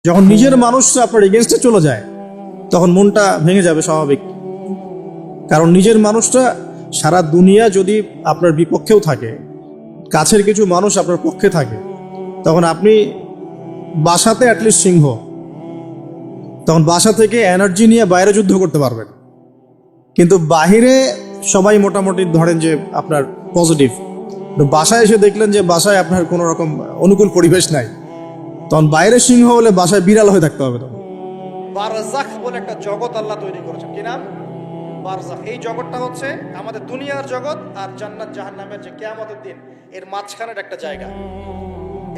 যখন নিজের মানুষরা আপনার এগেনস্টে চলে যায় তখন মনটা ভেঙে যাবে স্বাভাবিক। কারণ নিজের মানুষটা সারা দুনিয়া যদি আপনার বিপক্ষেও থাকে, কাছের কিছু মানুষ আপনার পক্ষে থাকে, তখন আপনি বাসাতে অ্যাটলিস্ট সিংহ, তখন বাসা থেকে এনার্জি নিয়ে বাইরে যুদ্ধ করতে পারবেন। কিন্তু বাহিরে সবাই মোটামুটি ধরেন যে আপনার পজিটিভ, তো বাসায় এসে দেখলেন যে বাসায় আপনার কোনো রকম অনুকূল পরিবেশ নাই, তখন বাইরে সিংহ হলে বাসায় বিড়াল হয়ে থাকতে হবে। তখন বারজাখ বলে একটা জগৎ আল্লাহ তৈরি করেছেন। কি নাম? বারজাখ। এই জগৎটা হচ্ছে আমাদের দুনিয়ার জগৎ আর জান্নাত জাহান্নামের যে কিয়ামতের দিন এর মাঝখানের একটা জায়গা।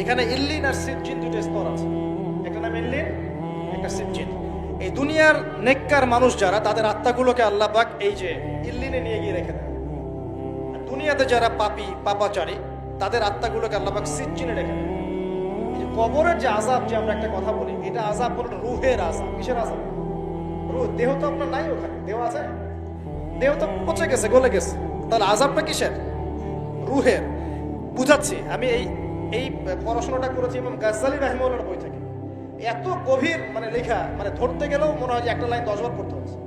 এখানে ইল্লিন আর সিজ্জিন দুটো স্তর আছে। একটা নাম ইল্লিন, একটা সিজ্জিন। এই দুনিয়ার নেককার মানুষ যারা, তাদের আত্মাগুলোকে আল্লাহ পাক এই যে ইল্লিনে নিয়ে গিয়ে রেখে দেন। আর দুনিয়াতে যারা পাপী পাপাচারী, তাদের আত্মাগুলোকে আল্লাহ পাক সিজ্জিনে রেখে দেন। এই যে কবরের যে আযাব, যে আমরা একটা কথা বলি, এটা আযাব বলে রুহের আযাব। কিসের আযাব? রুহ। দেহ তো আপনার নাই ওখানে, দেহ আছে? দেহ তো পচে গেছে, গলে গেছে। তাহলে আযাবটা কিসের? রুহের। বুঝাচ্ছি, আমি এই পড়াশোনাটা করেছি ইমাম গাজ্জালী রাহিমাহুল্লাহর বই থেকে। এত গভীর লেখা, ধরতে গেলেও মনে হয় যে একটা লাইন 10 বার পড়তে হচ্ছে।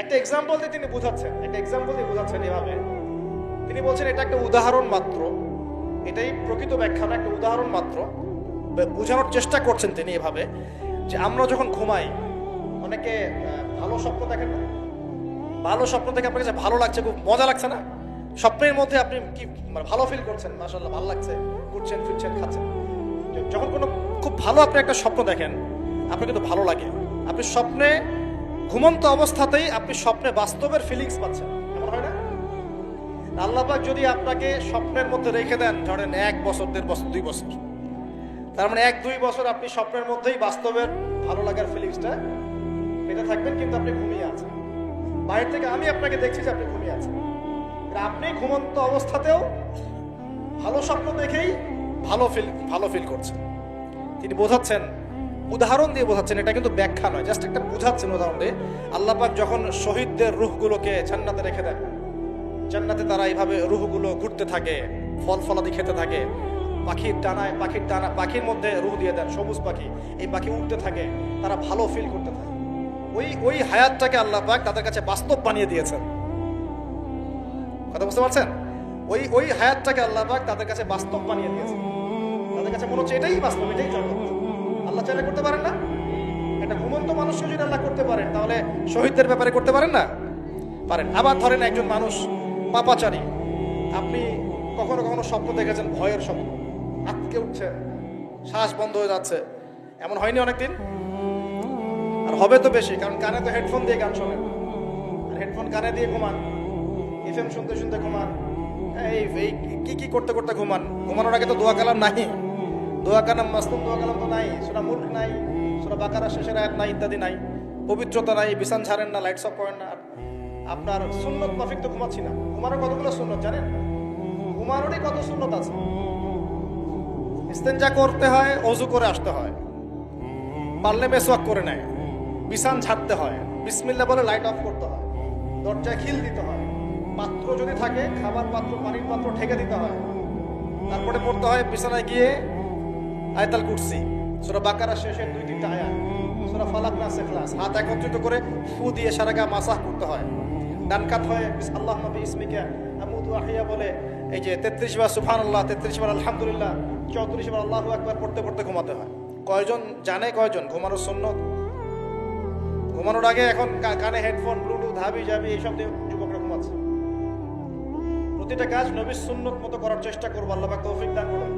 একটা এক্সাম্পল দিয়ে তিনি বুঝাচ্ছেন, এভাবে তিনি বলছেন এটা একটা উদাহরণ মাত্র, এটাই প্রকৃত ব্যাখ্যা না, একটা উদাহরণ মাত্র। বোঝানোর চেষ্টা করছেন তিনি এভাবে যে আমরা যখন ঘুমাই, অনেকে ভালো স্বপ্ন দেখেন না? ভালো স্বপ্ন দেখে আপনার কাছে ভালো লাগছে, খুব মজা লাগছে না? স্বপ্নের মধ্যে আপনি কি ভালো ফিল করছেন? মাশাআল্লাহ, ভালো লাগছে, ঘুরছেন ফিরছেন খাচ্ছেন। যখন কোনো খুব ভালো আপনি একটা স্বপ্ন দেখেন, আপনার কিন্তু ভালো লাগে। আপনি স্বপ্নে ঘুমন্ত অবস্থাতেই আপনি স্বপ্নে বাস্তবের ফিলিংস পাচ্ছেন, এমন হয় না? আল্লাহ পাক যদি আপনাকে স্বপ্নের মধ্যে রেখে দেন, ধরেন 1 বছর 1.5 বছর 2 বছর, তার মানে 1-2 বছর আপনি স্বপ্নের মধ্যেই বাস্তবের ভালো লাগার ফিলিংসটা পেতে থাকবেন, কিন্তু আপনি ঘুমিয়ে আছেন। বাইরে থেকে আমি আপনাকে দেখছি যে আপনি ঘুমিয়ে আছেন, আপনি ঘুমন্ত অবস্থাতেও ভালো স্বপ্ন দেখেই ভালো ফিল করছেন। তিনি বোঝাচ্ছেন, উদাহরণ দিয়ে বোঝাচ্ছেন, এটা কিন্তু ব্যাখ্যা নয়, জাস্ট একটা বোঝাচ্ছেন উদাহরণ দিয়ে। আল্লাহ পাক যখন শহীদদের রূহগুলোকে জান্নাতে রেখে দেন, জান্নাতে তারা এইভাবে রূহগুলো ঘুরতে থাকে, ফল ফলাদি খেতে থাকে, পাখির মধ্যে রূহ দিয়ে দেন, সবুজ পাখি, এই পাখি উঠতে থাকে, তারা ভালো ফিল করতে থাকে। ওই হায়াতটাকে আল্লাহ পাক তাদের কাছে বাস্তব বানিয়ে দিয়েছেন। কথা বুঝতে পারছেন? ওই হায়াতটাকে আল্লাহ পাক তাদের কাছে বাস্তব বানিয়ে দিয়েছেন। তাদের কাছে মনে হচ্ছে এটাই বাস্তব, এটাই জগৎ। আল্লাহ চাইলে করতে পারেন না? একটা ঘুমন্ত মানুষকে যদি আল্লাহ করতে পারেন, তাহলে শহীদদের ব্যাপারে করতে পারেন না? পারেন। আবার ধরেন একজন মানুষ পাপাচারী, আপনি কখনো কখনো স্বপ্ন দেখেছেন, ভয়ের স্বপ্ন, আটকে উঠছে, শ্বাস বন্ধ হয়ে যাচ্ছে, এমন হয়নি অনেকদিন? আর হবে তো বেশি, কারণ কানে তো হেডফোন দিয়ে গান শোনেন, আর হেডফোন কানে দিয়ে ঘুমান, এফএম শুনতে শুনতে ঘুমান, এই কি করতে করতে ঘুমান। ঘুমানোর আগে তো দোয়া কালাম নাই, দোয়া কালাম মাসলুম দোয়া কালাম তো নাই, সূরা মুলক নাই, সূরা বাকারা শেষের আয়াত নাই, ইত্যাদি নাই, পবিত্রতা নাই, বিছান ছাড়েন না, লাইটস অফ করেন না। আপনার সুন্নত মাফিক তো ঘুমাচ্ছি না। ঘুমানোর কতগুলো সুন্নত জানেন? ঘুমানোরই কত সুন্নত আছে। ইস্তেঞ্জা করতে হয়, ওযু করে আসতে হয়, পারলে মেসওয়াক করে নেয়, বিছান ঝাড়তে হয়, বিসমিল্লাহ বলে লাইট অফ করতে হয়, দরজায় খিল দিতে হয়, পাত্র যদি থাকে খাবার পাত্র, পানির পাত্র ঢেকে দিতে হয়, তারপরে পড়তে হয় বিছানায় গিয়ে আয়াতুল কুরসি, সূরা বাকারা শেষের 2-3টা আয়াত, সূরা ফালাক নাস ইখলাস, হাত একত্রিত করে ফু দিয়ে সারা গা মাসাহ করতে হয়। ডান কাত হয়ে আল্লাহুম্মা বিইসমিকা আমুতু ওয়া আহইয়া বলে এই যে 33 বার সুবহানাল্লাহ, 33 বার আলহামদুলিল্লাহ, 34 বার আল্লাহু আকবার পড়তে পড়তে ঘুমাতে হয়। কয়জন জানে ঘুমানোর সুন্নত? ঘুমানোর আগে এখন কানে হেডফোন, ব্লুটুথ, হাবি জাবি এইসব দিয়ে যুবকরা ঘুমাচ্ছে। প্রতিটা কাজ নবীর সুন্নত মতো করার চেষ্টা করবো, আল্লাহ পাক তৌফিক দান করুন।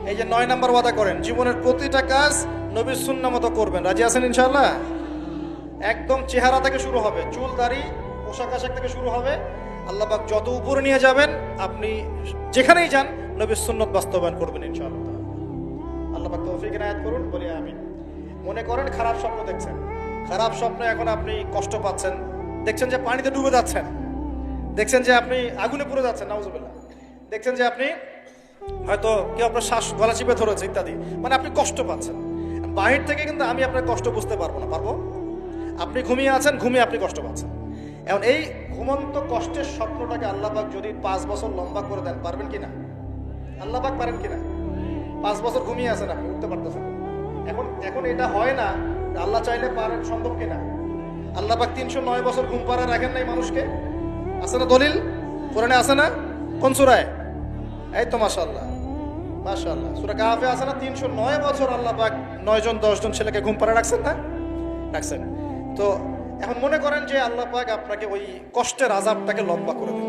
এই যে 9 নাম্বার ওয়াদা করেন, জীবনের প্রতিটা কাজ নবীর সুন্নাহ মতো করবেন। রাজি আছেন ইনশাআল্লাহ? একদম চেহারা থেকে শুরু হবে, চুল দাড়ি পোশাক আশাক থেকে শুরু হবে। আল্লাহ পাক যত উপরে নিয়ে যাবেন, আপনি যেখানেই যান নবীর সুন্নত বাস্তবায়ন করবেন ইনশাআল্লাহ। আল্লাহ পাক তৌফিক এনায়েত করুন, বলি আমিন। মনে করেন খারাপ স্বপ্ন দেখছেন, খারাপ স্বপ্নে এখন আপনি কষ্ট পাচ্ছেন, দেখছেন যে পানিতে ডুবে যাচ্ছেন, দেখছেন যে আপনি আগুনে পুড়ে যাচ্ছেন, নাউজুবিল্লাহ, দেখছেন যে আপনি হয়তো কেউ আপনার শ্বাস গলা চিপে ধরেছে ইত্যাদি, আপনি কষ্ট পাচ্ছেন। বাহির থেকে কিন্তু আমি আপনার কষ্ট বুঝতে পারবো না, পারবো? আপনি ঘুমিয়ে আছেন, ঘুমিয়ে আপনি কষ্ট পাচ্ছেন। এখন এই ঘুমন্ত কষ্টের স্বপ্নটাকে আল্লাহ পাক যদি 5 বছর লম্বা করে দেন, পারবেন কিনা? আল্লাহ পাক পারেন কিনা? 5 বছর ঘুমিয়ে আছেন, আপনি উঠতে পারতেছেন, এখন এখন এটা হয় না, আল্লাহ চাইলে পারেন, সম্ভব কিনা? আল্লাহ পাক 309 বছর ঘুম পাড়া রাখেন নাই মানুষকে, আছে না দলিল? কোরআনে আছে না? কোন সূরায়? এই তো মাশাআল্লাহ, মাশাআল্লাহ, সূরা কাহফে আছে না? 309 বছর আল্লাহ পাক 9 জন 10 জন ছেলেকে ঘুম পাড়া রাখছেন না? রাখছেন। তো এখন মনে করেন যে আল্লাহ পাক আপনাকে ওই কষ্টের আযাবটাকে লম্বা করে দেন,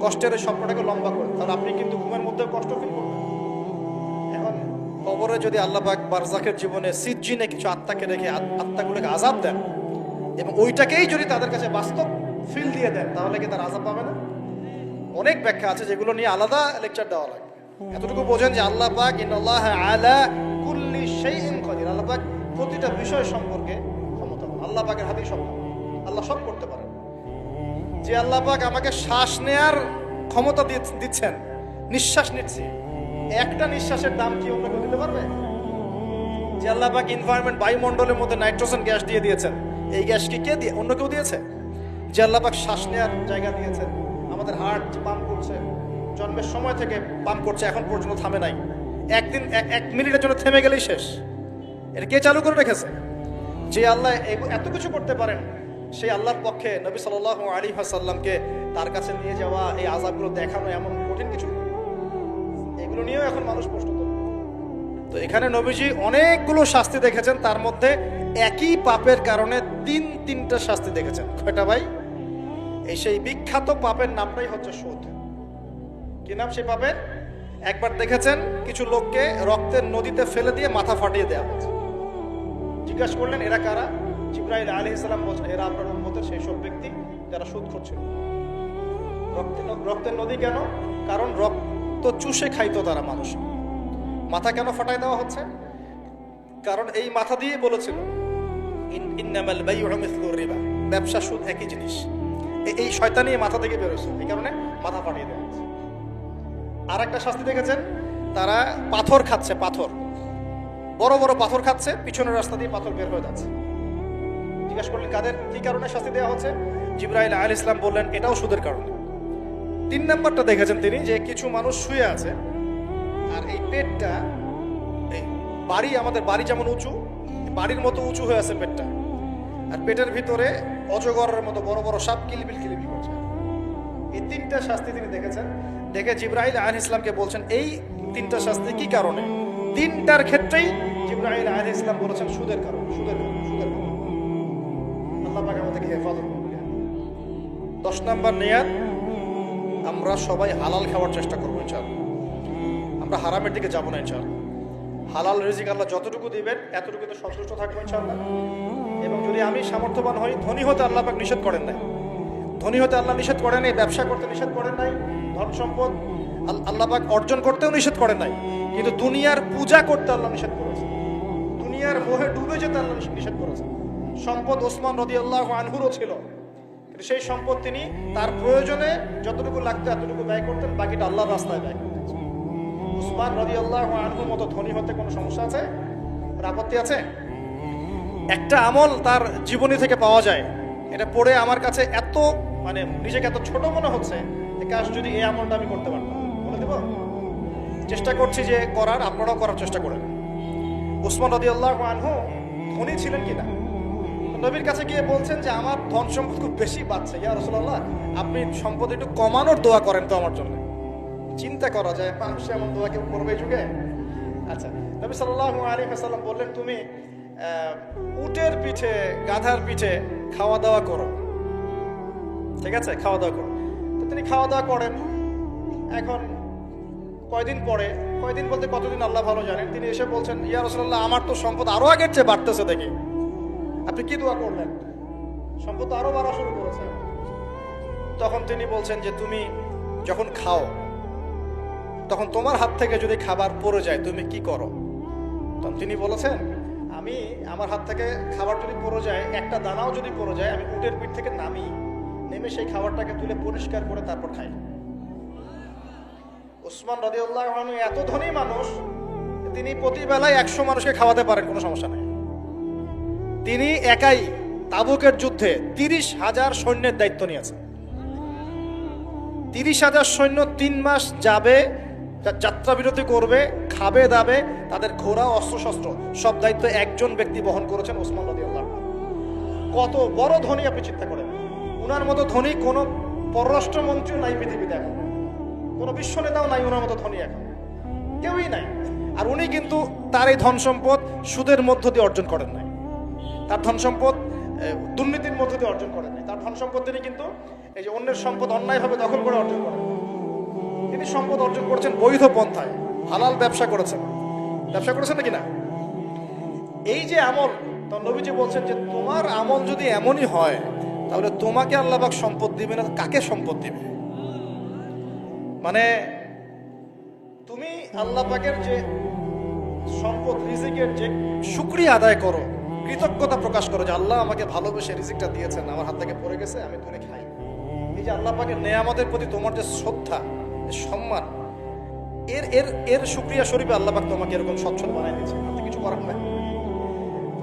কষ্টের ওই স্বপ্নটাকে লম্বা করে, তাহলে আপনি কিন্তু ঘুমের মধ্যে কষ্ট ফিল করবেন। এখন কবরে যদি আল্লাহ পাক বারজাখের জীবনে সিজ্জিনে কিছু আত্মাকে রেখে আত্মাগুলোকে আযাব দেন এবং ওইটাকেই যদি তাদের কাছে বাস্তব ফিল দিয়ে দেন, তাহলে কি তার আযাব পাবে না? অনেক ব্যাখ্যা আছে যেগুলো নিয়ে আলাদা লেকচার দেওয়া লাগবে। এতটুকু বোঝেন যে আল্লাহ পাক ইন্নাল্লাহ আলা কুল্লি শাইইন কাদির, আল্লাহ পাক প্রতিটা বিষয় সম্পর্কে ক্ষমতাবান। আল্লাহ পাকের হাতেই সব, আল্লাহ সব করতে পারেন। যে আল্লাহ পাক আমাকে শ্বাস নেয়ার ক্ষমতা দিচ্ছেন, নিঃশ্বাস নিচ্ছি, একটা নিঃশ্বাসের দাম কি অন্য কেউ দিতে পারবে? যে আল্লাহ পাক এনভায়রনমেন্ট, বায়ুমণ্ডলের মধ্যে নাইট্রোজেন গ্যাস দিয়ে দিয়েছেন, এই গ্যাস কি কে দিয়ে, অন্য কেউ দিয়েছে? যে আল্লাহ পাক শ্বাস নেয়ার জায়গা দিয়েছেন, আমাদের হার্ট পাম্প করছে, জন্মের সময় থেকে পাম্প করছে, এখন পর্যন্ত থামে নাই, একদিন 1 মিনিটের জন্য থেমে গেলেই শেষ। এটা কে চালু করে রেখেছে? যে আল্লাহ এত কিছু করতে পারেন, সেই আল্লাহর পক্ষে নবী সাল্লাল্লাহু আলাইহি ওয়াসাল্লামকে তার কাছে নিয়ে যাওয়া, এই আযাবগুলো দেখানো এমন কঠিন কিছু, এগুলো নিয়েও এখন মানুষ প্রশ্ন করে। তো এখানে নবীজি অনেকগুলো শাস্তি দেখেছেন, তার মধ্যে একই পাপের কারণে তিনটা শাস্তি দেখেছেন। কয়টা ভাই? এই সেই বিখ্যাত পাপের নামটাই হচ্ছে সুদ। কি নাম সেই পাপের? একবার দেখেছেন কিছু লোককে রক্তের নদীতে ফেলে দিয়ে মাথা ফাটিয়ে দেওয়া হয়েছে। জিজ্ঞাসা করলেন এরা কারা? জিবরাইল আলাইহিস সালাম বলছেন এরা আপনার উম্মতের সেই সব ব্যক্তি যারা সুদখোর ছিল। রক্তের নদী কেন? কারণ রক্ত চুষে খাইতো তারা মানুষ। মাথা কেন ফাটাই দেওয়া হচ্ছে? কারণ এই মাথা দিয়ে বলেছিল ইন্নামাল বাইউ মিসলুর রিবা, ব্যবসা সুদ একই জিনিস। এই শয়তানি মাথা থেকে বেরোছে, এই কারণে মাথা ফাটিয়ে দেওয়া হচ্ছে। আর একটা শাস্তি দেখেছেন, তারা পাথর খাচ্ছে, পাথর, বড় বড় পাথর খাচ্ছে, পিছনের রাস্তা দিয়ে পাথর বের হয়ে যাচ্ছে। জিজ্ঞাসা করলেন কাদের, কি কারণে শাস্তি দেওয়া হচ্ছে? জিবরাইল আলাইহিস সালাম বললেন এটাও সুদের কারণে। 3 নাম্বারটা দেখেছেন তিনি, যে কিছু মানুষ শুয়ে আছে আর এই পেটটা, এই বাড়ি, আমাদের বাড়ি যেমন উঁচু, বাড়ির মতো উঁচু হয়ে আছে পেটটা, আর পেটের ভিতরে অজগরের মতো বড় বড় সাপ কিলবিল কিলবিল করছে। এই 3টা শাস্তি তিনি দেখেছেন। দেখে জিবরাইল আলাইহিস সালামকে বলছেন এই 3টা শাস্তি কি কারণে? 3টার ক্ষেত্রেই জিবরাইল আলাইহিস সালাম বলেছেন সুদের কারণ, সুদের কারণ, সুদের কারণ। আল্লাহ পাক আমাদেরকে হেফাজত করবে। 10 নাম্বার নিয়াত, আমরা সবাই হালাল খাওয়ার চেষ্টা করবো ইনশাআল্লাহ। আমরা হারামের দিকে যাবো না ইনশাআল্লাহ। হালাল রিজিক আল্লাহ যতটুকু দিবেন এতটুকুতে সন্তুষ্ট থাকবো ইনশাআল্লাহ। এবং যদি আমি সামর্থ্যবান হই, ধনী হতে আল্লাহ পাক নিষেধ করেন নাই, ধনী হতে আল্লাহ নিষেধ করেন নাই, ব্যবসা করতে নিষেধ করেন নাই, ধন সম্পদ আল্লাহ পাক অর্জন করতেও নিষেধ করেন নাই, কিন্তু দুনিয়ার পূজা করতে আল্লাহ নিষেধ করেছে, দুনিয়ার মোহে ডুবে যেতে আল্লাহ নিষেধ করেছে। সম্পদ ওসমান রাদিয়াল্লাহু আনহুরও ছিল, কিন্তু সেই সম্পদ তিনি তার প্রয়োজনে যতটুকু লাগতো এতটুকু ব্যয় করতেন, বাকিটা আল্লাহর রাস্তায় ব্যয় করতেন। ওসমান রাদিয়াল্লাহু আনহুর মতো ধনী হতে কোনো সমস্যা আছে? আপত্তি আছে? একটা আমল তার জীবনী থেকে পাওয়া যায়, এটা পড়ে আমার কাছে এত মানে নিজেকে এত ছোট মনে হচ্ছে, কাশ যদি এই আমলটা আমি করতে পারতাম। বলে দেব, চেষ্টা করছি যে করার, আপনারাও করার চেষ্টা করেন। ওসমান রাদিয়াল্লাহু আনহু ধনী ছিলেন কিনা? নবীর কাছে গিয়ে বলছেন যে আমার ধন সম্পদ খুব বেশি বাড়ছে, ইয়া রাসূলুল্লাহ আপনি সম্পদ একটু কমানোর দোয়া করেন তো আমার জন্য। চিন্তা করা যায় মানুষ এমন দোয়া কেউ করবে এই যুগে? আচ্ছা, নবী সাল্লাল্লাহু আলাইহি ওয়াসাল্লাম বললেন তুমি উটের পিঠে, গাধার পিঠে খাওয়া দাওয়া করো, ঠিক আছে, খাওয়া দাওয়া করো। তো তিনি খাওয়া দাওয়া করেন। এখন কয়দিন পরে, কয়দিন বলতে কতদিন আল্লাহ ভালো জানেন, তিনি এসে বলছেন ইয়া রাসূলুল্লাহ আমার তো সম্পদ আরো আগের চেয়ে বাড়তেছে, দেখি আপনি কি দোয়া করলেন? সম্পদ তো আরো বাড়া শুরু করেছে। তখন তিনি বলছেন যে তুমি যখন খাও তখন তোমার হাত থেকে যদি খাবার পড়ে যায় তুমি কি করো? তখন তিনি বলেছেন আমি, আমার হাত থেকে খাবার যদি পড়ে যায়, একটা দানাও যদি পড়ে যায়, আমি উটের পিঠ থেকে নামি, নেমে সেই খাবারটাকে তুলে পরিষ্কার করে তারপর খাই। ওসমান রাদিয়াল্লাহু আনহু এত ধনী মানুষ, তিনি প্রতি বেলায় 100 মানুষকে খাওয়াতে পারেন, কোনো সমস্যা নেই। তিনি একাই তাবুকের যুদ্ধে 30,000 সৈন্যের দায়িত্ব নিয়েছেন। 30,000 সৈন্য 3 মাস যাবে, যাত্রা বিরতি করবে, খাবে দাবে, তাদের ঘোড়া অস্ত্রশস্ত্র সব দায়িত্ব একজন ব্যক্তি বহন করেছেন, ওসমান রাদিয়াল্লাহু আনহু। কত বড় ধনী আপনি চিন্তা করেন, উনার মতো ধনী কোনো পররাষ্ট্রমন্ত্রীও নাই পৃথিবীতে এখন, কোনো বিশ্ব নেতাও নাই ওনার মতো ধনী এখন, কেউই নাই। আর উনি কিন্তু তার এই ধন সম্পদ সুদের মধ্য দিয়ে অর্জন করেন নাই, তার ধন সম্পদ দুর্নীতির মধ্য দিয়ে অর্জন করেন নাই। তার ধন সম্পদ তিনি কিন্তু এই যে অন্যের সম্পদ অন্যায়ভাবে দখল করে অর্জন করেন, তিনি সম্পদ অর্জন করেছেন বৈধ পন্থায়, হালাল ব্যবসা করেছেন নাকি না? এই যে আমল, তো নবীজি বলছেন যে তোমার আমল যদি এমনই হয় তাহলে তোমাকে আল্লাহ পাক সম্পদ দিবে না, কাকে সম্পদ দিবে? মানে তুমি আল্লাহ পাকের যে সম্পদ রিজিকের যে শুকরিয়া আদায় করো, কৃতজ্ঞতা প্রকাশ করো যে আল্লাহ আমাকে ভালোবেসে রিজিকটা দিয়েছেন, আমার হাত থেকে পড়ে গেছে, আমি তুলে খাই। এই যে আল্লাহ পাকের নেয়ামতের প্রতি তোমার যে শ্রদ্ধা, সম্মান, এর এর এর শুকরিয়া স্বরূপে আল্লাহ পাক তোমাকে এরকম সচ্ছল বানাই দিয়েছে, আপনি কিছু করার নাই।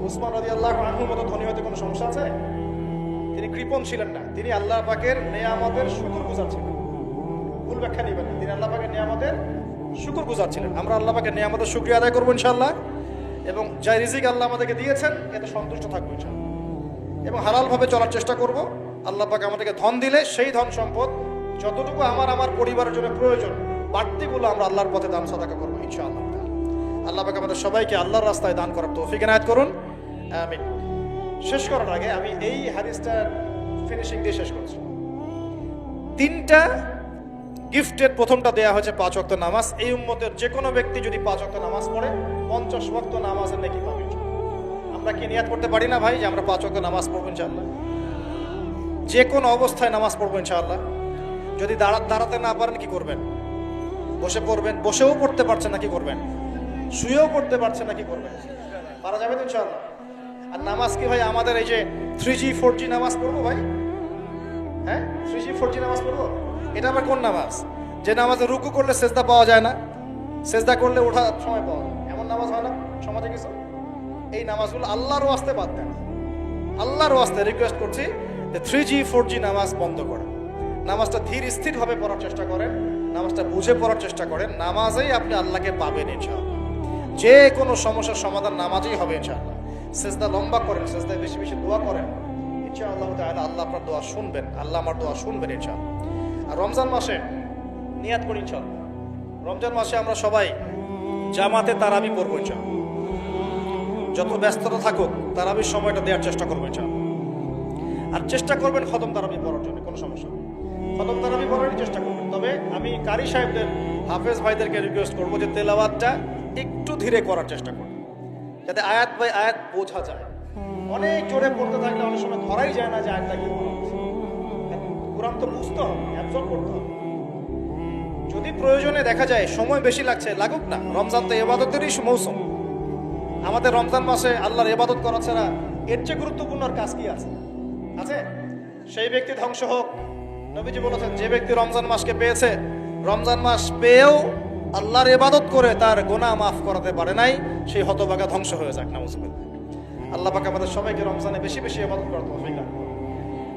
উসমান রাদিয়াল্লাহু আনহুর মতো ধনী হতে কোনো সমস্যা আছে? তিনি কৃপণ ছিলেন না, তিনি আল্লাহ পাকের নেয়ামতের শুকরগুজার ছিলেন। ভুল ব্যাখ্যা নেবেন না, তিনি আল্লাহ পাকের নেয়ামতের শুকরগুজার ছিলেন। আমরা আল্লাহ পাকের নেয়ামতের শুকরিয়া আদায় করবো ইনশাআল্লাহ, এবং যা রিজিক আল্লাহ আমাদেরকে দিয়েছেন এতে সন্তুষ্ট থাকবো ইনশাআল্লাহ, এবং হালালভাবে চলার চেষ্টা করব। আল্লাহ পাক আমাদেরকে ধন দিলে সেই ধন সম্পদ যতটুকু আমার পরিবারের জন্য প্রয়োজন, বাড়তিগুলো আমরা আল্লাহর পথে দান সাদাকা করবো ইনশাআল্লাহ। আল্লাহ পাক আমাদের সবাইকে আল্লাহর রাস্তায় দান করার তৌফিক এনায়েত করুন, আমিন। শেষ করার আগে আমি এই হাদিসটার ফিনিশিং দিয়ে শেষ করছি। 3টা গিফটের প্রথমটা দেয়া হয়েছে 5 ওয়াক্ত নামাজ। এই উম্মতের যে কোনো ব্যক্তি যদি 5 ওয়াক্ত নামাজ পড়ে 50 ওয়াক্ত নামাজের নেকি পাবে। আমরা কি নিয়াত করতে পারি না ভাই যে আমরা 5 ওয়াক্ত নামাজ পড়বো ইনশাআল্লাহ? যে কোনো অবস্থায় নামাজ পড়বো ইনশাআল্লাহ। যদি দাঁড়াতে না পারেন কি করবেন? বসে পড়বেন। বসেও পড়তে পারছেন না কি করবেন? শুয়েও পড়তে পারছেন না কি করবেন? পারা যাবে তো ইনশাআল্লাহ। আর নামাজ কি ভাই আমাদের এই যে 3G 4G নামাজ পড়বো ভাই? হ্যাঁ, 3G 4G নামাজ পড়বো? এটা আবার কোন নামাজ যে নামাজে রুকু করলে সেজদা পাওয়া যায় না, সেজদা করলে ওঠার সময় পাওয়া যায়, এমন নামাজ হয় না সমাজে কিছু? এই নামাজগুলো আল্লাহর ওয়াস্তে বাদ দেন। আল্লাহর ওয়াস্তে রিকোয়েস্ট করছি যে 3G 4G নামাজ বন্ধ করেন। নামাজটা ধীর স্থিরভাবে পড়ার চেষ্টা করেন, নামাজটা বুঝে পড়ার চেষ্টা করেন। নামাজেই আপনি আল্লাহকে পাবেন ইনশাআল্লাহ। যে কোনো সমস্যার সমাধান নামাজেই হবে ইনশাআল্লাহ। সেজদা লম্বা করেন, সেজদায় বেশি বেশি দোয়া করেন, ইনশাআল্লাহ তাআলা আল্লাহ আপনার দোয়া শুনবেন, আল্লাহ আমার দোয়া শুনবেন ইনশাআল্লাহ। আর রমজান মাসে নিয়াত করি ইনশাআল্লাহ, রমজান মাসে আমরা সবাই জামাতে তারাবি পড়বো ইনশাআল্লাহ। যত ব্যস্ততা থাকুক তারাবির সময়টা দেওয়ার চেষ্টা করবো ইনশাআল্লাহ। আর চেষ্টা করবেন খতম তারাবি পড়ার জন্য, কোনো সমস্যা নেই, খতম তারাবি পড়ারই চেষ্টা করবেন। তবে আমি কারি সাহেবদের, হাফেজ ভাইদেরকে রিকোয়েস্ট করবো যে তেলাওয়াতটা একটু ধীরে করার চেষ্টা করুন, যাতে আয়াত বাই আয়াত বোঝা যায়। অনেক জোরে পড়তে থাকলে অনেক সময় ধরাই যায় না যে আয়াতটা কি বলা হচ্ছে। কোরআন তো বুঝতে হবে, অ্যাবজর্ব করতে হবে। যদি প্রয়োজনে দেখা যায় সময় বেশি লাগছে, লাগুক না। রমজান তো ইবাদতেরই মৌসুম। আমাদের রমজান মাসে আল্লাহর ইবাদত করা ছাড়া এর চেয়ে গুরুত্বপূর্ণ আর কাজ কি আছে? সেই ব্যক্তি ধ্বংস হোক। নবীজি বলেছেন যে ব্যক্তি রমজান মাসকে পেয়েছে, রমজান মাস পেয়েও আল্লাহর ইবাদত করে তার গুনাহ মাফ করাতে পারে নাই, সেই হতভাগা ধ্বংস হয়ে যাক, নাউজুবিল্লাহ। আল্লাহ পাক আমাদের সবাইকে রমজানে বেশি বেশি ইবাদত করার তৌফিক দান করুন।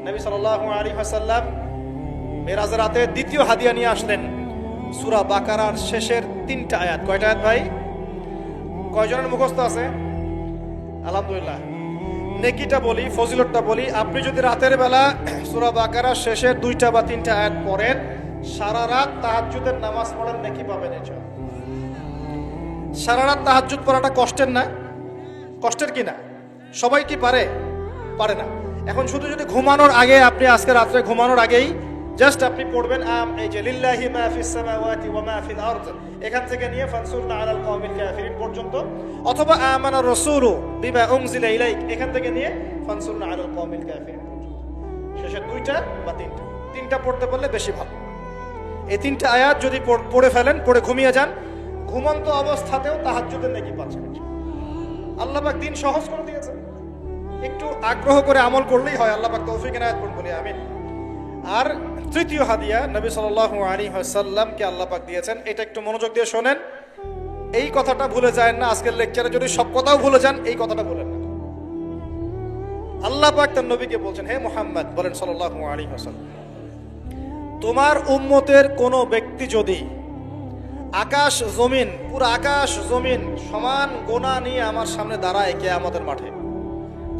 নবী সাল্লাল্লাহু আলাইহি ওয়াসাল্লাম মেরাজের রাতে দ্বিতীয় হাদিয়া নিয়ে আসলেন, সূরা বাকারার শেষের 3টা আয়াত। কয়টা আয়াত ভাই? কয়জনের মুখস্থ আছে? আলহামদুলিল্লাহ। নেকিটা বলি, ফজিলতটা বলি। আপনি যদি রাতের বেলা সূরা বাকারার শেষের 2টা বা 3টা আয়াত পড়েন, সারা রাত তাহাজ্জুদের নামাজ পড়েন, নেকি পাবেন ইনশাআল্লাহ। সারা রাত তাহাজ্জুদ পড়াটা কষ্টের না? কষ্টের কি না? সবাই কি পারে? পারে না। এখন শুধু যদি ঘুমানোর আগে, আপনি আজকে রাত্রে ঘুমানোর আগেই জাস্ট আপনি পড়বেন এই যে লিল্লাহি মা ফিস সামাওয়াতি ওয়া মা ফিল আরদ, এখান থেকে নিয়ে ফানসুরনা আলাল কওমিল কাফিরিন পর্যন্ত, অথবা আমানা রাসূলু বিমা উনজিলা ইলাইক, এখান থেকে নিয়ে ফানসুরনা আলাল কওমিল কাফিরিন পর্যন্ত। শেষের 2টা বা 3টা পড়তে পারলে বেশি ভালো। এই 3টা আয়াত যদি পড়ে ফেলেন, পড়ে ঘুমিয়ে যান, ঘুমন্ত অবস্থাতেও তাহাজ্জুদের নেকি পাচ্ছেন। আল্লাহ পাক দিন সহজ করে দিয়েছে, একটু আগ্রহ করে আমল করলেই হয়। আল্লাহ পাক তৌফিক এনায়েত করুন বলি আমিন। আর তৃতীয় হাদিয়া নবী সাল্লাল্লাহু আলাইহি ওয়াসাল্লামকে আল্লাহ পাক দিয়েছেন, এটা একটু মনোযোগ দিয়ে শোনেন। এই কথাটা ভুলে যায় না। আজকের লেকচারে যদি সব কথাও ভুলে যান, এই কথাটা ভুলেন না। আল্লাহ পাক তার নবীকে বলছেন, হে মুহাম্মদ, বলেন সাল্লাল্লাহু আলাইহি ওয়াসাল্লাম, তোমার উম্মতের কোনো ব্যক্তি যদি আকাশ জমিন, পুরো আকাশ জমিন সমান গোনা নিয়ে আমার সামনে দাঁড়ায় কিয়ামতের মাঠে।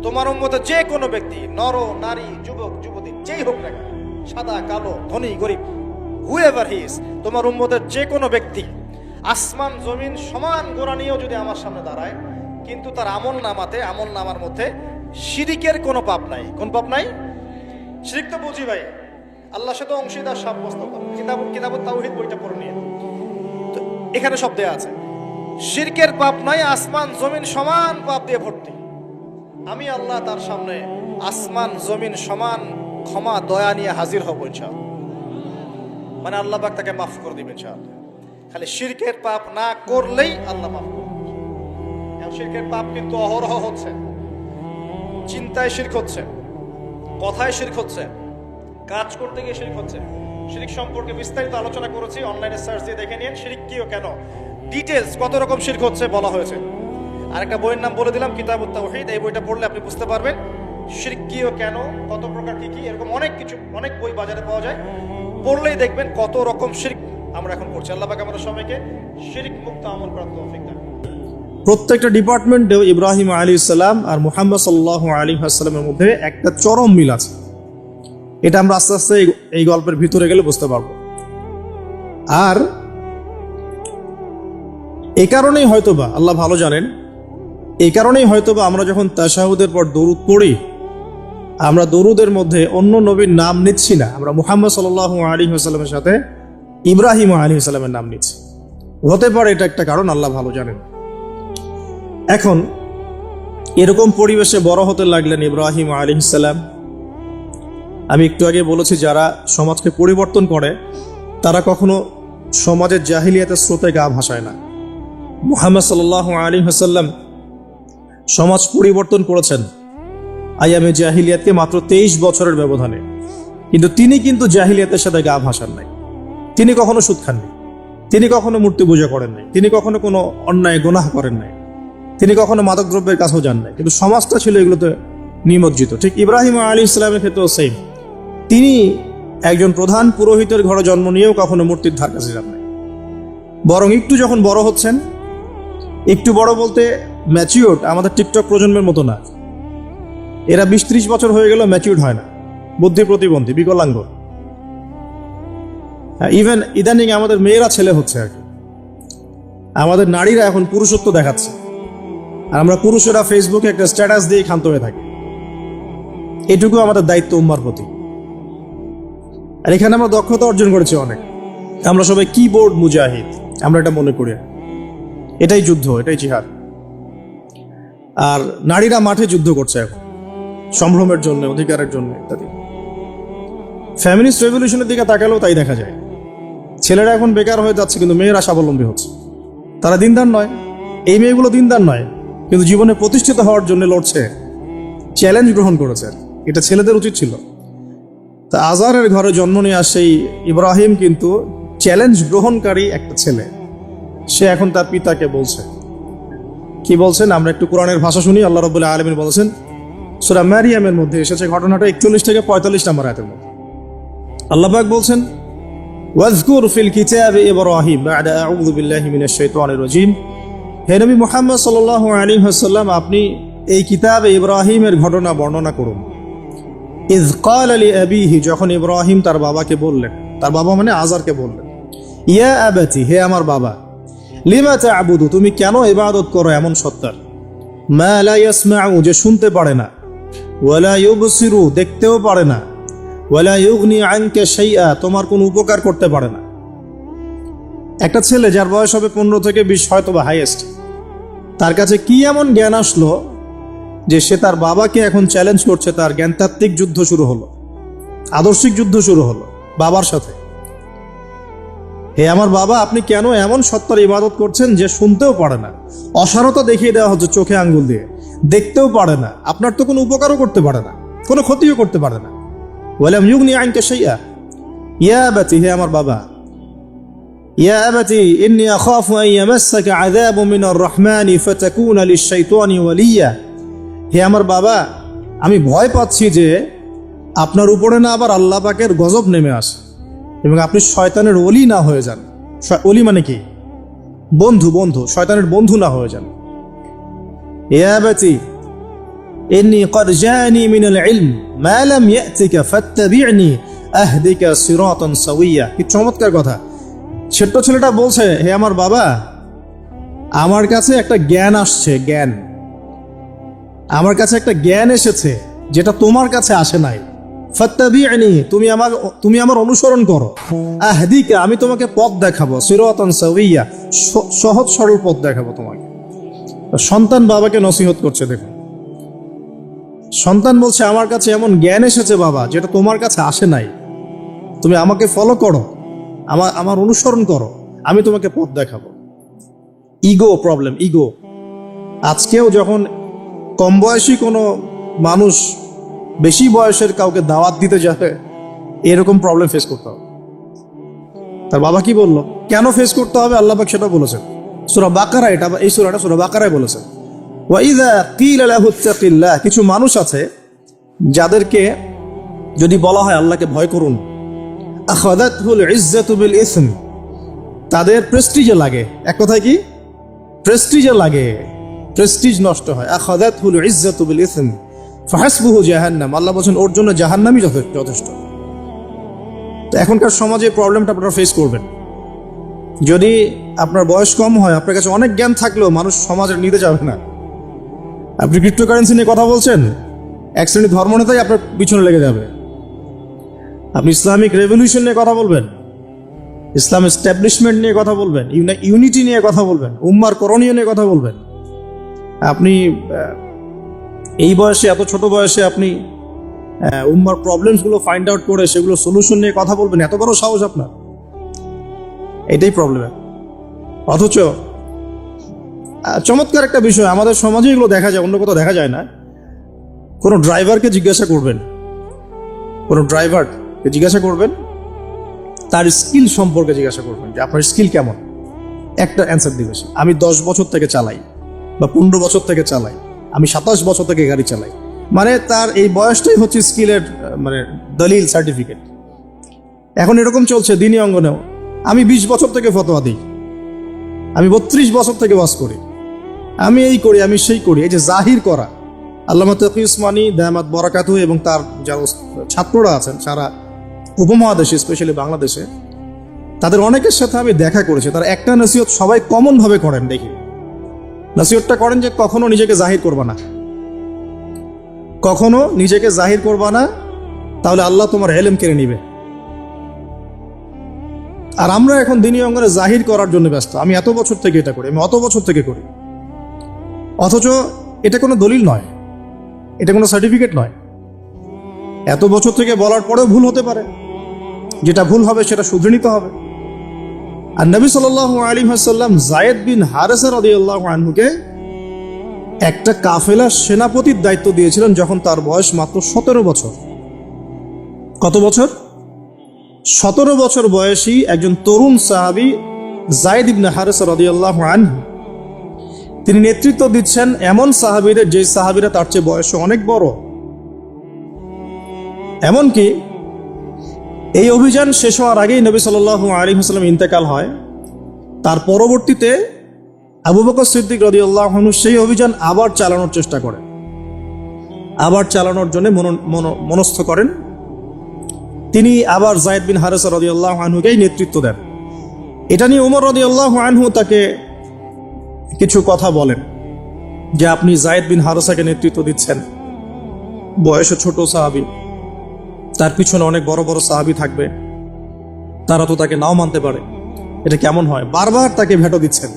তোমার উম্মতের যে কোনো ব্যক্তি, নর নারী, যুবক যুবতী, যেই হোক না কেন, সাদা কালো, ধনী গরিব, হুএভার হি ইজ, তোমার উম্মতের যে কোনো ব্যক্তি আসমান জমিন সমান গোনা নিয়েও যদি আমার সামনে দাঁড়ায়, কিন্তু তার আমল নামার মধ্যে শিরিকের কোনো পাপ নাই। কোন পাপ নাই? শিরিক তো বুঝি ভাই, আল্লাহর সাথে অংশীদার সাব্যস্ত করা। কিতাব তাওহীদ বইটা পড়ে নিয়ে তো এখানে সব দেয়া আছে। শিরকের পাপ নাই, আসমান জমিন সমান পাপ দিয়ে ভর্তি। আমি আল্লাহ তার সামনে আসমান জমিন সমান ক্ষমা দয়া নিয়ে হাজির হব ইনশাআল্লাহ। মানে আল্লাহ পাক তাকে মাফ করে দিবেন ইনশাআল্লাহ। খালি শিরকের পাপ না করলেই আল্লাহ মাফ করবেন। শিরকের পাপ কিন্তু অহরহ হচ্ছে। চিন্তায় শিরক হচ্ছে, কথায় শিরক হচ্ছে, কাজ করতে গিয়ে শিরক হচ্ছে। শিরক সম্পর্কে বিস্তারিত আলোচনা করেছি, অনলাইনে সার্চ দিয়ে দেখে নিন। শিরক কি ও কেন, ডিটেলস কত রকম শিরক হচ্ছে বলা হয়েছে। আর একটা বইয়ের নাম বলে দিলাম, কিতাবুত তাওহীদ। এই বইটা পড়লে আপনি বুঝতে পারবেন শিরক কি ও কেন, কত প্রকার কি কি, এরকম অনেক কিছু, অনেক বই বাজারে পাওয়া যায়। পড়লেই দেখবেন কত রকম শিরক আমরা এখন করছি। আল্লাহ পাক আমাদের সবাইকে শিরক মুক্ত আমল করার তৌফিক দান। প্রত্যেকটা ডিপার্টমেন্টে ইব্রাহিম আলাইহিস সালাম আর মুহাম্মদ সাল্লাল্লাহু আলাইহি ওয়াসাল্লামের মধ্যে একটা চরম মিল আছে। এটা আমরা আস্তে আস্তে এই গল্পের ভিতরে গেলে বুঝতে পারবো। আর এই কারণেই হয়তোবা আল্লাহ ভালো জানেন, এই কারণেই হয়তোবা আমরা যখন তাশাহুদের পর দরুদ পড়ি, আমরা দরুদের মধ্যে অন্য নবীর নাম নিচ্ছি না, আমরা মুহাম্মদ সাল্লাল্লাহু আলাইহি ওয়াসাল্লামের সাথে ইব্রাহিম আলাইহিস সালামের নাম নিচ্ছি। হতে পারে এটা একটা কারণ, আল্লাহ ভালো জানেন। এখন এরকম পরিবেশে বড় হতে লাগলেন ইব্রাহিম আলাইহিস সালাম। আমি একটু আগে বলেছি, যারা সমাজকে পরিবর্তন করে তারা কখনো সমাজের জাহিলিয়াতের স্রোতে গা ভাসায় না। মুহাম্মদ সাল্লাল্লাহু আলাইহি ওয়াসাল্লাম সমাজ পরিবর্তন করেছেন আইয়ামে জাহিলিয়াতকে মাত্র 23 বছরের ব্যবধানে, কিন্তু তিনি কিন্তু জাহিলিয়াতের সাথে গা ভাসান নাই। তিনি কখনো সুদ খাননি, তিনি কখনো মূর্তি পূজা করেন নাই, তিনি কখনো কোনো অন্যায় গুনাহ করেন নাই, তিনি কখনো মাদক দ্রব্যের কাছেও যান নাই, কিন্তু সমাজটা ছিল এগুলোতে নিমজ্জিত। ঠিক ইব্রাহিম আলাইহিস সালামের ক্ষেত্রেও সেম। তিনি একজন প্রধান পুরোহিতের ঘরে জন্ম নিয়েও কখনো মূর্তির ধার কাছে যান নাই। বরং একটু যখন বড় হচ্ছেন, একটু বড় বলতে ম্যাচিউরড, আমাদের টিকটক প্রজন্মের মতো না, এরা 20-30 বছর হয়ে গেল ম্যাচিউরড হয় না, বুদ্ধি প্রতিবন্ধী, বিকলাঙ্গ। ইভেন ইদানিং আমাদের মেয়েরা ছেলে হচ্ছে আর কি। আমাদের নারীরা এখন পুরুষত্ব দেখাচ্ছে, আর আমরা পুরুষেরা ফেসবুকে একটা স্ট্যাটাস দিয়ে ক্ষান্ত হয়ে থাকি। এটুকু আমাদের দায়িত্ব উম্মার প্রতি। আর এখানে আমরা দক্ষতা অর্জন করেছি অনেক। আমরা সবাই কিবোর্ড মুজাহিদ, আমরা এটা মনে করি। এটাই যুদ্ধ, এটাই জিহাদ। আর নারীরা মাঠে যুদ্ধ করছে এখন, সম্ভ্রমের জন্য, অধিকারের জন্য ইত্যাদি। ফ্যামিলিস্ট রেভলিউশনের দিকে তাকালেও তাই দেখা যায়। ছেলেরা এখন বেকার হয়ে যাচ্ছে, কিন্তু মেয়েরা স্বাবলম্বী হচ্ছে। তারা দিনদার নয়, এই মেয়েগুলো দিনদার নয়, কিন্তু জীবনে প্রতিষ্ঠিত হওয়ার জন্য লড়ছে, চ্যালেঞ্জ গ্রহণ করেছে। এটা ছেলেদের উচিত ছিল। তা আজারের ঘরে জন্ম নিয়ে আসে ইব্রাহিম কিন্তু চ্যালেঞ্জ গ্রহণকারী একটা ছেলে। সে এখন তার পিতাকে বলছে, কি বলছেন আমরা একটু কোরআনের ভাষা শুনি। আল্লাহ রাব্বুল আলামিন বলেছেন, সূরা মারিয়ামের মধ্যে এসেছে ঘটনাটা 41 থেকে 45 নম্বর আয়াতের মধ্যে। আল্লাহ পাক বলছেন, ওয়াজকুর ফিল কিতাবি ইব্রাহিম বা'দা আউযু বিল্লাহি মিনাশ শাইতানির রাজীম। হে নবী মুহাম্মদ সাল্লাল্লাহু আলাইহি ওয়াসাল্লাম, আপনি এই কিতাবে ইব্রাহিমের ঘটনা বর্ণনা করুন। ইয ক্বালা লিআবিহি, যখন ইব্রাহিম তার বাবাকে বললেন, তার বাবা মানে আজারকে বললেন, ইয়া আবাতি, হে আমার বাবা, লিমা তা'বুদু, তুমি কেন ইবাদত করো এমন সত্তার, মা লা ইয়াসমাউ, যে শুনতে পারে না, ওয়ালা ইউবসিরু, দেখতেও পারে না, ওয়ালা ইউগনি আনকা শাইআ, তোমার কোনো উপকার করতে পারে না। একটা ছেলে যার বয়স হবে 15 থেকে 20, হয়তো বা হাইয়েস্ট, তার কাছে কি এমন জ্ঞান আসলো যে সে তার বাবাকে এখন চ্যালেঞ্জ করছে। তার জ্ঞানতাত্ত্বিক যুদ্ধ শুরু হলো, আদর্শিক যুদ্ধ শুরু হলো বাবার সাথে। হে আমার বাবা, আপনি কেন এমন সত্তার ইবাদত করছেন যে শুনতেও পারে না? অসারতা দেখিয়ে দেওয়া হচ্ছে চোখে আঙ্গুল দিয়ে, দেখতেও পারে না, আপনার তো কোনো উপকারও করতে পারে না, কোনো ক্ষতিও করতে পারে না। ওয়ালাম ইউগনি আনকা শাইআ, ইয়া আবাতি, হে আমার বাবা, ইয়া আবাতি ইন্নী আখাফু আন ইয়ামাসসাকা আযাবু মিনার রাহমানি ফাতাকুনা লিশ-শাইতানি ওয়ালিয়া, হে আমার বাবা, আমি ভয় পাচ্ছি যে আপনার উপরে না আবার আল্লাহ পাকের গজব নেমে আসে এবং আপনি শয়তানের ওলি না হয়ে যান। ওলি মানে কি? বন্ধু শয়তানের বন্ধু না হয়ে যান। ইয়া বাতি ইন্নী ক্বাদ জাআনি মিনাল ইলম মা লাম ইয়াতিকা ফাত্তাবি'নি আহদিকা সিরাতান সাওয়িয়া। কি চমৎকার কথা। ছোট্ট ছেলেটা বলছে, হে আমার বাবা, আমার কাছে একটা জ্ঞান আসছে, জ্ঞান আমার কাছে একটা জ্ঞান এসেছে যেটা তোমার কাছে আসে নাই। ফাত্তাবি'নি, তুমি আমার অনুসরণ করো। আহদিকা, আমি তোমাকে পথ দেখাবো। সিরাতান সাওয়িয়া, সহজ সরল পথ দেখাবো তোমাকে। সন্তান বাবাকে নসিহত করছে। দেখুন, সন্তান বলছে আমার কাছে এমন জ্ঞান এসেছে বাবা যেটা তোমার কাছে আসে নাই, তুমি আমাকে ফলো করো, আমার অনুসরণ করো, আমি তোমাকে পথ দেখাবো। Ego problem, ego. আজকেও যখন কম বয়সী কোনো মানুষ বেশি বয়সের কাউকে দাওয়াত দিতে যাবে, এরকম প্রবলেম ফেস করতে হবে। তার বাবা কি বললো, কেন ফেস করতে হবে আল্লাহ পাক সেটা বলেছেন সূরা বাকারা। এই সূরাটা সূরা বাকারায় বলেছেন, ওয়াইযা কিলা লাহু ইত্তাকিল্লাহ। কিছু মানুষ আছে যাদেরকে যদি বলা হয় আল্লাহকে ভয় করুন, আখাযাতহুল ইজ্জাতু বিল ইসম, তাদের প্রেস্টিজে লাগে। এক কথায় কি, প্রেস্টিজে লাগে, প্রেস্টিজ নষ্ট হয়। আখাযাতহুল ইজ্জাতু বিল ইসম ফাহাসবুহু জাহান্নাম। আল্লাহ বলেন ওর জন্য জাহান্নামই যথেষ্ট। তো এখনকার সমাজে প্রবলেমটা আপনারা ফেস করবেন। যদি আপনার বয়স কম হয়, আপনার কাছে অনেক জ্ঞান থাকলেও মানুষ সমাজের নিতে যাবে না। আপনি ক্রিপ্টোকারেন্সি নিয়ে কথা বলছেন, এক শ্রেণীর ধর্মনেতাই আপনার পিছনে লেগে যাবে। আপনি ইসলামিক রেভলিউশন নিয়ে কথা বলবেন, ইসলাম এস্টাবলিশমেন্ট নিয়ে কথা বলবেন, ইউনিটি নিয়ে কথা বলবেন, উম্মার করণীয় নিয়ে কথা বলবেন। আপনি এই বয়সে, এত ছোট বয়সে আপনি উম্মার প্রবলেমসগুলো ফাইন্ড আউট করে সেগুলো সলিউশন নিয়ে কথা বলবেন, এত বড় সাহস আপনার? এটাই প্রবলেম। অথচ চমৎকার একটা বিষয়, আমাদের সমাজে এগুলো দেখা যায়, অন্য কোথাও দেখা যায় না। কোনো ড্রাইভারকে জিজ্ঞাসা করবেন, তার স্কিল সম্পর্কে জিজ্ঞাসা করবেন যে আপনার স্কিল কেমন। একটা অ্যান্সার দিবে সে, আমি 10 বছর থেকে চালাই, বা 15 বছর থেকে চালাই, আমি 27 বছর থেকে গাড়ি চালাই। মানে তার এই বয়সটাই হচ্ছে স্কিলের দলিল, সার্টিফিকেট। এখন এরকম চলছে দিনী অঙ্গনেও। আমি 20 বছর থেকে ফতোয়া দিই, আমি 32 বছর থেকে ওয়াজ করি, আমি এই করি, আমি সেই করি। এই যে জাহির করা, আল্লামা তাকি উসমানী দায়ামাত বরাকাতুহু এবং তার যারা ছাত্ররা আছেন সারা উপমহাদেশে, স্পেশালি বাংলাদেশে, তাদের অনেকের সাথে আমি দেখা করেছি। তারা একটা নসিহত সবাই কমন ভাবে করেন, দেখি নসিহতটা করেন যে কখনো নিজেকে জাহির করবা না, কখনো নিজেকে জাহির করবা না, তাহলে আল্লাহ তোমার ইলম কেড়ে নিবে। আর আমরা এখন দিনী অঙ্গনে জাহির করার জন্য ব্যস্ত। আমি এত বছর থেকে এটা করি, আমি অত বছর থেকে করি। অথচ এটা কোনো দলিল নয়, এটা কোনো সার্টিফিকেট নয়। এত বছর থেকে বলার পরেও ভুল হতে পারে, যেটা ভুল হবে সেটা শুধরে নিতে হবে। আর নবী সাল্লাল্লাহু আলাইহি ওয়াসাল্লাম যায়েদ বিন হারেসা রাদিয়াল্লাহু আনহুকে একটা কাফেলার সেনাপতির দায়িত্ব দিয়েছিলেন যখন তার বয়স মাত্র 17 বছর। কত বছর? 17 বছর বয়সী একজন তরুণ সাহাবী যায়েদ ইবনে হারেসা রাদিয়াল্লাহু আনহু, তিনি নেতৃত্ব দিচ্ছেন এমন সাহাবীদের যে সাহাবীরা তার চেয়ে বয়সে অনেক বড়। এমনকি এই অভিযান শেষ হওয়ার আগেই নবী সাল্লাল্লাহু আলাইহি ওয়াসাল্লাম ইন্তেকাল হয়। তার পরবর্তীতে আবু বকর সিদ্দিক রাদিয়াল্লাহু আনহু সেই অভিযান আবার চালানোর চেষ্টা করেন, আবার চালানোর জন্য মনস্থ করেন। তিনি আবার যায়েদ বিন হারেসা রাদিয়াল্লাহু আনহুকেই নেতৃত্ব দেন। এটা নিয়ে ওমর রাদিয়াল্লাহু আনহু তাকে কিছু কথা বলেন যে আপনি যায়েদ বিন হারেসাকে নেতৃত্ব দিচ্ছেন, বয়সে ছোট সাহাবী, তার পিছনে অনেক বড় বড় সাহাবী থাকবে, তারা তো তাকে নাও মানতে পারে, এটা কেমন হয়? বারবার তাকে ভেটো দিচ্ছেন।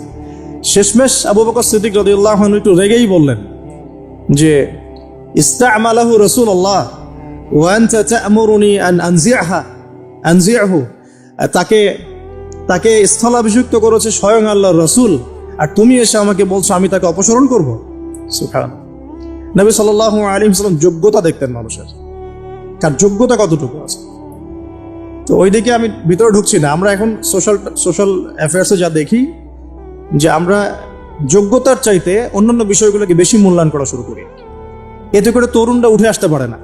শেষমেশ আবু বকর সিদ্দিক রাদিয়াল্লাহু আনহু একটু রেগেই বললেন যে ইস্তা'মালাহু রাসূলুল্লাহ ওয়া আনতা তা'মুরুনি আন আনজি'হু। তাকে স্থলাভিষিক্ত করেছে স্বয়ং আল্লাহর রাসূল, আর তুমি এসে আমাকে বলছো আমি তাকে অপসারণ করব? সুবহানাল্লাহ। নবী সাল্লাল্লাহু আলাইহি ওয়াসাল্লাম যোগ্যতা দেখতেন মানুষের, কার যোগ্যতা কতটুকু আছে। তো ওই দিকে আমি ভিতরে ঢুকছি না। আমরা এখন সোশ্যাল অ্যাফেয়ার্সে যা দেখি যে আমরা যোগ্যতার চাইতে অন্যান্য বিষয়গুলোকে বেশি মূল্যায়ন করা শুরু করি। এতে করে তরুণরা উঠে আসতে পারে না,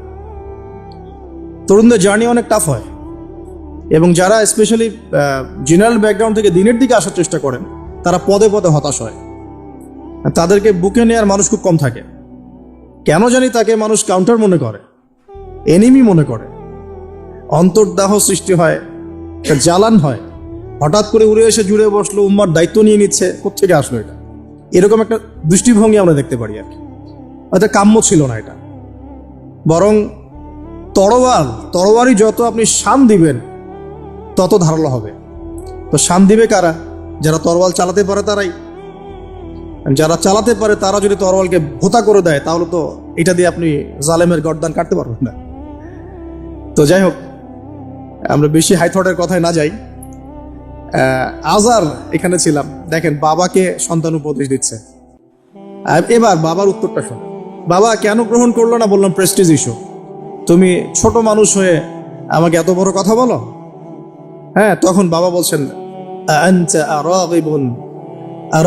তরুণদের জার্নি অনেক টাফ হয়। এবং যারা স্পেশালি জেনারেল ব্যাকগ্রাউন্ড থেকে দিনের দিকে আসার চেষ্টা করেন, তারা পদে পদে হতাশ হয়। তাদেরকে বুকে নেওয়ার মানুষ খুব কম থাকে। কেন জানি তাকে মানুষ কাউন্টার মনে করে, এনিমি মনে করে। অন্তর্দাহ সৃষ্টি হয়, একটা জ্বালান হয়। হঠাৎ করে উড়ে এসে জুড়ে বসলো, উম্মার দায়িত্ব নিয়ে নিচ্ছে, কোত্থেকে আসলো এটা? এরকম একটা দৃষ্টিভঙ্গি আমরা দেখতে পারি আর কি। হয়তো কাম্য ছিল না এটা। বরং তরোয়ারই যত আপনি শান দিবেন তত ধারালো হবে। তো শান দিবে কারা? যারা তরোয়াল চালাতে পারে তারাই। যারা চালাতে পারে তারা যদি তরোয়ালকে ভোতা করে দেয়, তাহলে তো এটা দিয়ে আপনি জালেমের গর্দান কাটতে পারবেন না। তো যাই হোক, আমরা বেশি হাই থটের কথায় না যাই। আজার এখানে ছিলাম, দেখেন বাবাকে সন্তান উপদেশ দিচ্ছে। এবার বাবার উত্তরটা শোনো। বাবা কেন গ্রহণ করলো না? বললাম প্রেস্টিজ ইস্যু। তুমি ছোট মানুষ হয়ে আমাকে এত বড় কথা বলো? হ্যাঁ, তখন বাবা বলছেন, আনতা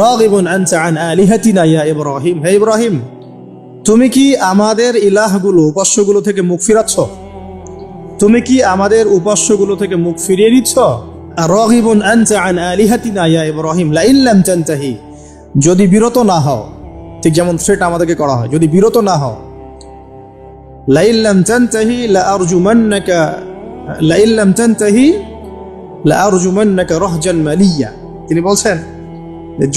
রাগিবুন আনতা আন আলিহাতিনা ইয়া ইব্রাহিম। হে ইব্রাহিম, তুমি কি আমাদের ইলাহগুলো, উপাস্যগুলো থেকে মুখ ফিরাচ্ছ? তুমি কি আমাদের উপাস্যগুলো থেকে মুখ ফিরিয়ে নিচ্ছ? রাগিবুন আনতা আন আলিহাতিনা ইয়া ইব্রাহিম লাইন লাম তানতাহি। যদি বিরত না হও, ঠিক যেমন থ্রেট আমাদেরকে করা হয়, যদি বিরত না হও, লাইন লাম তানতাহি লাআরজুমান্নাকা লাইন লাম তানতাহি লাআরজুমান্নাকা রাহজান মালিয়া। তিনি বলছেন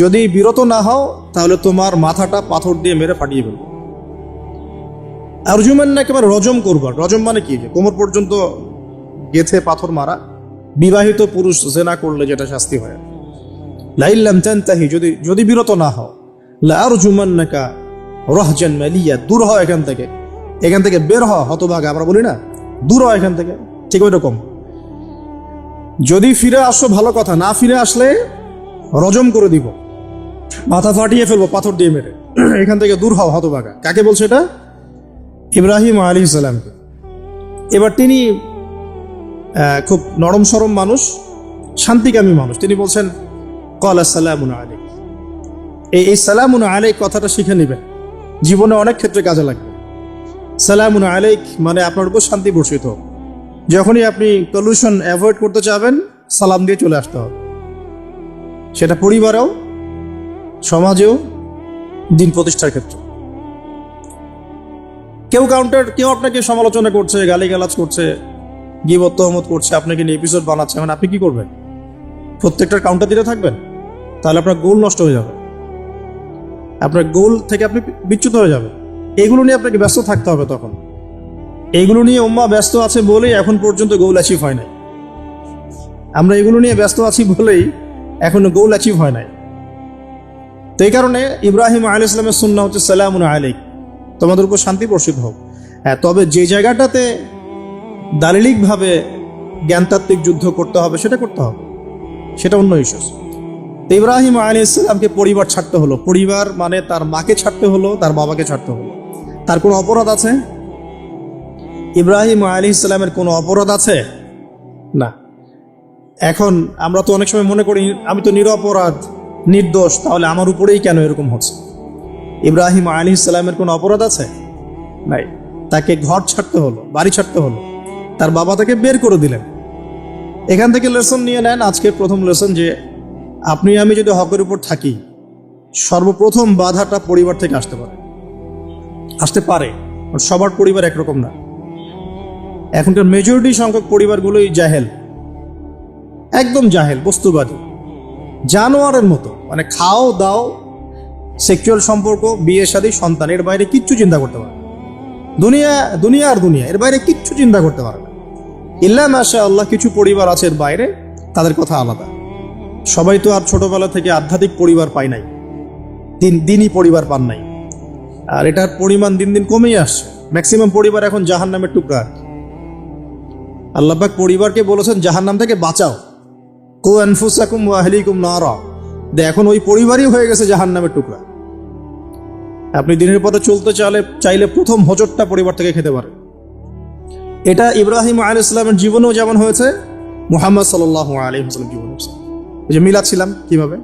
যদি বিরত না হও তাহলে তোমার মাথাটা পাথর দিয়ে মেরে ফাটিয়ে ফেলবো। আরজুমান্নাকা মানে রজম করবার। রজম মানে কি? কোমর পর্যন্ত গেথে পাথর মারা। বিবাহিত পুরুষ জেনা করলে যেটা শাস্তি হয়। লাইন লাম তানতাহি, যদি বিরত না হও, লাআরজুমান্নাকা রাহজান মালিয়া, দূর হও এখান থেকে বের হও হতভাগা। আমরা বলি না, দূর হও এখান থেকে, ঠিক ওই রকম। যদি ফিরে আসো ভালো কথা, না ফিরে আসলে রজম করে দিব, মাথা ফাটিয়ে ফেলবো পাথর দিয়ে মেরে। এখান থেকে দূর হও হতভাগা। কাকে বলছে এটা? ইব্রাহিম আলাইহিস সালামকে। এবার তিনি খুব নরম সরম মানুষ, শান্তিকামী মানুষ। তিনি বলছেন ক্বালা সালামুন আলাইক। এই সালামুন আলাইক কথাটা শিখে নেবেন, জীবনে অনেক ক্ষেত্রে কাজে লাগবে। সালামুন আলাইক মানে আপনার উপর শান্তি বর্ষিত হোক। যখনই আপনি পলিউশন অ্যাভয়েড করতে চাবেন, সালাম দিয়ে চলে আসতে হবে। সেটা পরিবারেও, সমাজেও, দিন প্রতিষ্ঠার ক্ষেত্রে। কেউ আপনাকে সমালোচনা করছে, গালিগালাজ করছে, গীবত তহমত করছে, আপনাকে নিয়ে এপিসোড বানাচ্ছে, মানে আপনি কি করবেন? প্রত্যেকটার কাউন্টার দিতে থাকবেন? তাহলে আপনার গোল নষ্ট হয়ে যাবে, আপনার গোল থেকে আপনি বিচ্যুত হয়ে যাবেন। এগুলো নিয়ে আপনাকে ব্যস্ত থাকতে হবে। তখন এইগুলো নিয়ে উম্মাহ ব্যস্ত আছে বলেই এখন পর্যন্ত গোল অ্যাচিভ হয় নাই। আমরা এগুলো নিয়ে ব্যস্ত আছি বলেই এখনো গোল অ্যাচিভ হয় নাই। তো এই কারণে ইব্রাহিম আলাইহিস সালামের সুন্নাহ হচ্ছে সালামুন আলাইক, তোমাদের উপর শান্তি বর্ষিত হোক। হ্যাঁ, তবে যে জায়গাটাতে দালিলিকভাবে জ্ঞানতাত্ত্বিক যুদ্ধ করতে হবে সেটা করতে হবে, সেটা অন্য ইস্যু। তো ইব্রাহিম আলাইহিস সালামকে পরিবার ছাড়তে হলো। পরিবার মানে তার মাকে ছাড়তে হলো, তার বাবাকে ছাড়তে হলো। তার কোনো অপরাধ আছে? ইব্রাহিম আলাইহিস সালামের কোনো অপরাধ আছে? না। এখন আমরা তো অনেক সময় মনে করি আমি তো নিরপরাধ, নির্দোষ, তাহলে আমার উপরেই কেন এরকম হচ্ছে? ইব্রাহিম আলাইহিস সালামের কোনো অপরাধ আছে? নাই। তাকে ঘর ছাড়তে হলো, বাড়ি ছাড়তে হলো, তার বাবা তাকে বের করে দিলেন। এখান থেকে লেসন নিয়ে নেন। আজকের প্রথম লেসন যে আপনি আমি যদি হকের উপর থাকি, সর্বপ্রথম বাধাটা পরিবার থেকে আসতে পারে। সবার পরিবার একরকম না। এখনকার মেজরিটি সংখ্যক পরিবারগুলোই জাহেল, একদম জাহেল, বস্তুবাদী, জানোয়ারের মতো। মানে খাও দাও, সেক্সুয়াল সম্পর্ক, বিয়ে শাদী, সন্তান, এর বাইরে কিচ্ছু চিন্তা করতে পারে না। দুনিয়া আর দুনিয়া, এর বাইরে কিচ্ছু চিন্তা করতে পারে না। ইল্লা মাশাআল্লাহ কিছু পরিবার আছে এর বাইরে, তাদের কথা আলাদা। সবাই তো আর ছোটবেলা থেকে আধ্যাত্মিক পরিবার পায় নাই, দিনই পরিবার পান নাই। আর এটার পরিমাণ দিন দিন কমেই আসছে। ম্যাক্সিমাম পরিবার এখন জাহান্নামের টুকরা। আল্লাহ পাক পরিবারকে বলেছেন জাহান্নাম থেকে বাঁচাও, কু আনফুসাকুম ওয়া আহলিকুম নারা। এখন ওই পরিবারই হয়ে গেছে জাহান্নামের টুকরা। আপনি দিনের পথে চলতে চাইলে প্রথম হোঁচটটা পরিবার থেকে খেতে পারে। এটা ইব্রাহিম আলাইহিস সালামের জীবনেও যেমন হয়েছে, মুহাম্মদ সাল্লাল্লাহু আলাইহি ওয়াসাল্লাম জীবনে হয়েছে। যে মিলাচ্ছিলাম কিভাবে,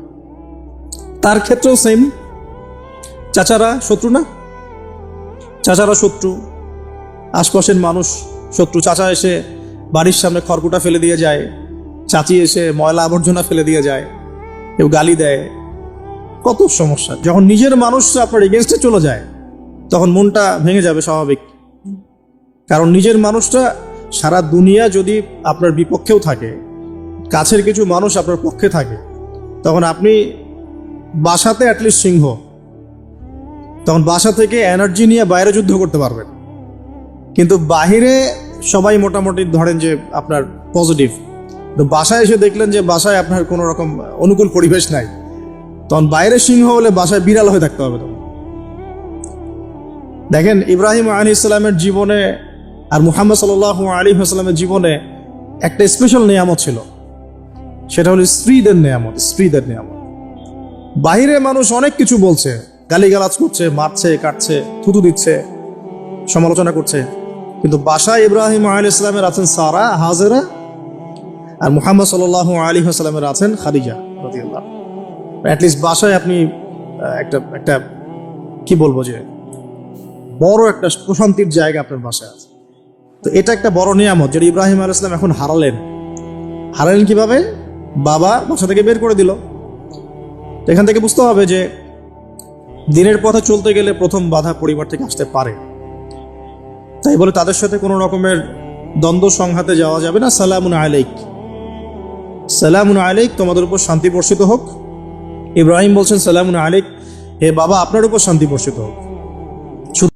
তার ক্ষেত্রেও সেম। চাচারা শত্রু না? চাচারা শত্রু, আশপাশের মানুষ শত্রু। চাচা এসে বাড়ির সামনে খড়কুটা ফেলে দিয়ে যায়, চাচি এসে ময়লা আবর্জনা ফেলে দিয়ে যায়, কেউ গালি দেয়, কত সমস্যা। যখন নিজের মানুষরা আপনার এগেনস্টে চলে যায় তখন মনটা ভেঙে যাবে স্বাভাবিক। কারণ নিজের মানুষটা সারা দুনিয়া যদি আপনার বিপক্ষেও থাকে, কাছের কিছু মানুষ আপনার পক্ষে থাকে, তখন আপনি বাসাতে অ্যাটলিস্ট সিংহ, তখন বাসা থেকে এনার্জি নিয়ে বাইরে যুদ্ধ করতে পারবেন। কিন্তু বাহিরে সবাই মোটামুটি ধরেন যে আপনার পজিটিভ, তো বাসায় এসে দেখলেন যে বাসায় আপনার কোনো রকম অনুকূল পরিবেশ নাই, তখন বাইরে সিংহ হলে বাসায় বিড়াল হয়ে থাকতে হবে। তখন দেখেন ইব্রাহিম আলী ইসলামের জীবনে আর মুহাম্মদ সাল্লাল্লাহু আলাইহি ওয়াসাল্লামের জীবনে একটা স্পেশাল নিয়ামত ছিল, সেটা হলো স্ত্রীদের নিয়ামত। স্ত্রীদের নিয়ামত। বাইরে মানুষ অনেক কিছু বলছে, গালিগালাজ করছে, মারছে, কাটছে, থুতু দিচ্ছে, সমালোচনা করছে, কিন্তু বাসায় ইব্রাহিম আলাইহিস সালামের আছেন সারা, হাজেরা, আর মুহাম্মদ সাল্লাল্লাহু আলাইহি ওয়াসাল্লামের আছেন খাদিজা রাদিয়াল্লাহু। অ্যাটলিস্ট বাসায় আপনি একটা কি বলবো যে বড় একটা প্রশান্তির জায়গা আপনার বাসায় আছে। তো এটা একটা বড় নিয়ামত যেটা ইব্রাহিম আলাইহিস সালাম এখন হারালেন। কিভাবে? বাবা বাসা থেকে বের করে দিল। এখান থেকে বুঝতে হবে যে দিনের পথে চলতে গেলে প্রথম বাধা পরিবার থেকে আসতে পারে। তাই বলে তাদের সাথে কোনো রকমের দ্বন্দ্ব সংঘাতে যাওয়া যাবে না। সালামুন আলাইক, সালামুন আলাইক, তোমাদের উপর শান্তি বর্ষিত হোক। ইব্রাহিম বলছেন সালামুন আলাইক, হে বাবা আপনার উপর শান্তি বর্ষিত হোক।